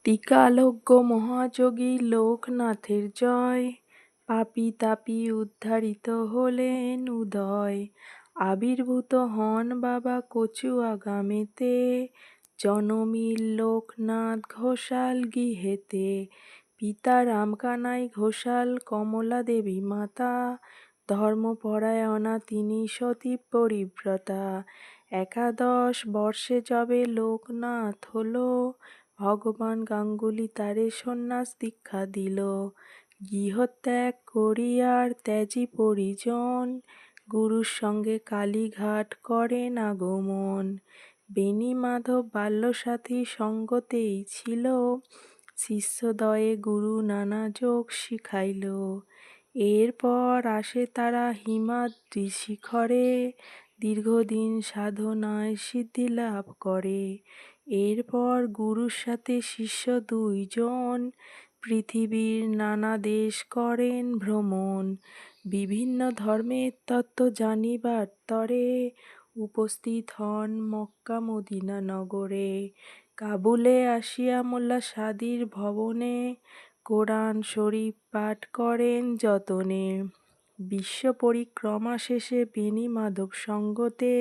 ত্রিকালজ্ঞ মহাযোগী লোকনাথের জয়। পাপী তাপী উদ্ধারিত হলেন উদয়। আবির্ভূত হন বাবা কচুয়া গ্রামেতে, জনমিল লোকনাথ ঘোষাল গৃহেতে। পিতা রামকানাই ঘোষাল কমলা দেবী মাতা, ধর্মপরায়ণা তিনি সতী পরিব্রতা। 11 বর্ষে যবে লোকনাথ হলো, ভগবান গাঙ্গুলি তারে সন্ন্যাস দীক্ষা দিল। গৃহত্যাগ করিয়ার ত্যাজি পরিজন, গুরুর সঙ্গে কালীঘাট করেন আগমন। বেণীমাধব বাল্যসাথী সঙ্গতেই ছিল, শিষ্যদ্বয়ে গুরু নানা যোগ শিখাইল। এরপর আসে তারা হিমাদ্রি শিখরে, দীর্ঘদিন সাধনায় সিদ্ধি লাভ করে। এরপর গুরুর সাথে শিষ্য 2 জন, পৃথিবীর নানা দেশ করেন ভ্রমণ। বিভিন্ন ধর্মের তত্ত্ব জানিবার তরে, উপস্থিত হন মক্কা মদিনা নগরে। কাবুলে আসিয়া মোল্লা সাদির ভবনে, কোরআন শরীফ পাঠ করেন যতনে। বিশ্ব পরিক্রমা শেষে বেণীমাধব সঙ্গতে,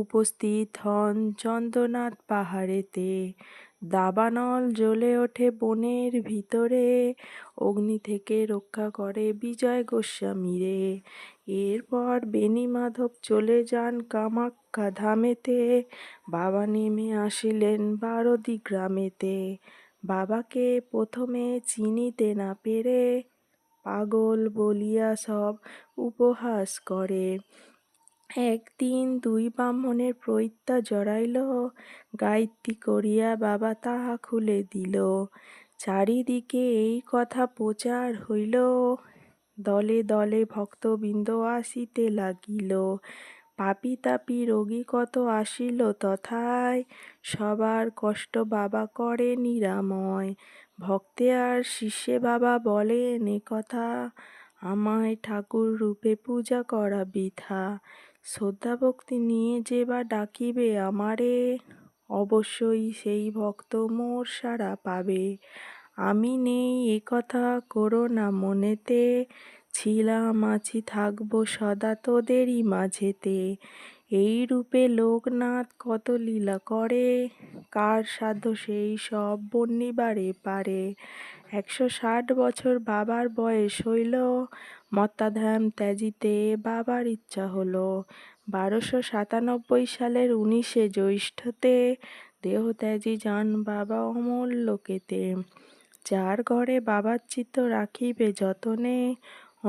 উপস্থিত হন চন্দ্রনাথ পাহাড়েতে। দাবানল জ্বলে ওঠে বনের ভিতরে, অগ্নি থেকে রক্ষা করে বিজয় গোস্বামীরে। এরপর বেণীমাধব চলে যান কামাখ্যা ধামেতে, বাবা নেমে আসিলেন বারদি গ্রামেতে। বাবাকে প্রথমে চিনিতে না পেরে, পাগল বলিয়া সব উপহাস করে। একদিন 2 ব্রাহ্মণের পৈতা জড়াইল, গায়ত্রী করিয়া বাবা তাহা খুলে দিল। চারিদিকে এই কথা প্রচার হইল, দলে দলে ভক্তবৃন্দ আসিতে লাগিল। পাপী তাপী রোগী কত আসিল তথায়, সবার কষ্ট বাবা করে নিরাময়। ভক্তে আর শিষ্যে বাবা বলেন একথা, আমায় ঠাকুর রূপে পূজা করা বৃথা। শ্রদ্ধা ভক্তি নিয়ে যে বা ডাকিবে আমারে, অবশ্যই সেই ভক্ত মোর সাড়া পাবে। আমি নেই একথা কোরো না মনেতে, ছিলাম আছি থাকব সদা তোদেরই মাঝেতে। এই রূপে লোকনাথ কত লীলা করে, কার সাধ্য সেই সব বর্ণিবারে পারে। 160 বছর বাবার বয়স হইল, মত্তাধাম ত্যাজিতে বাবার ইচ্ছা হলো। 1297 সালের 19 জ্যৈষ্ঠতে, দেহত্যাগী যান বাবা অমর লোকেতে। যার ঘরে বাবার চিত্ত রাখিবে যতনে,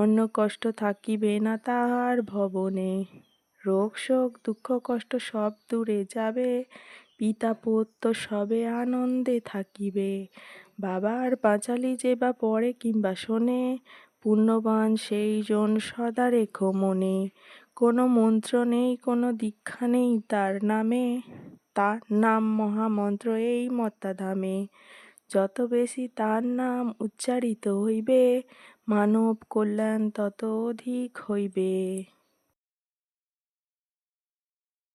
অন্য কষ্ট থাকিবে না তাহার ভবনে। রোগ শোক দুঃখ কষ্ট সব দূরে যাবে, পিতা পুত্র সবে আনন্দে থাকিবে। বাবার পাঁচালী যে বা পড়ে কিংবা শোনে, পুণ্যবান সেই জন সদা রেখো মনে। কোনো মন্ত্র নেই কোনো দীক্ষা নেই তার নামে, তার নাম মহামন্ত্র এই মত্তাধামে। যত বেশি তার নাম উচ্চারিত হইবে, মানব কল্যাণ তত অধিক হইবে।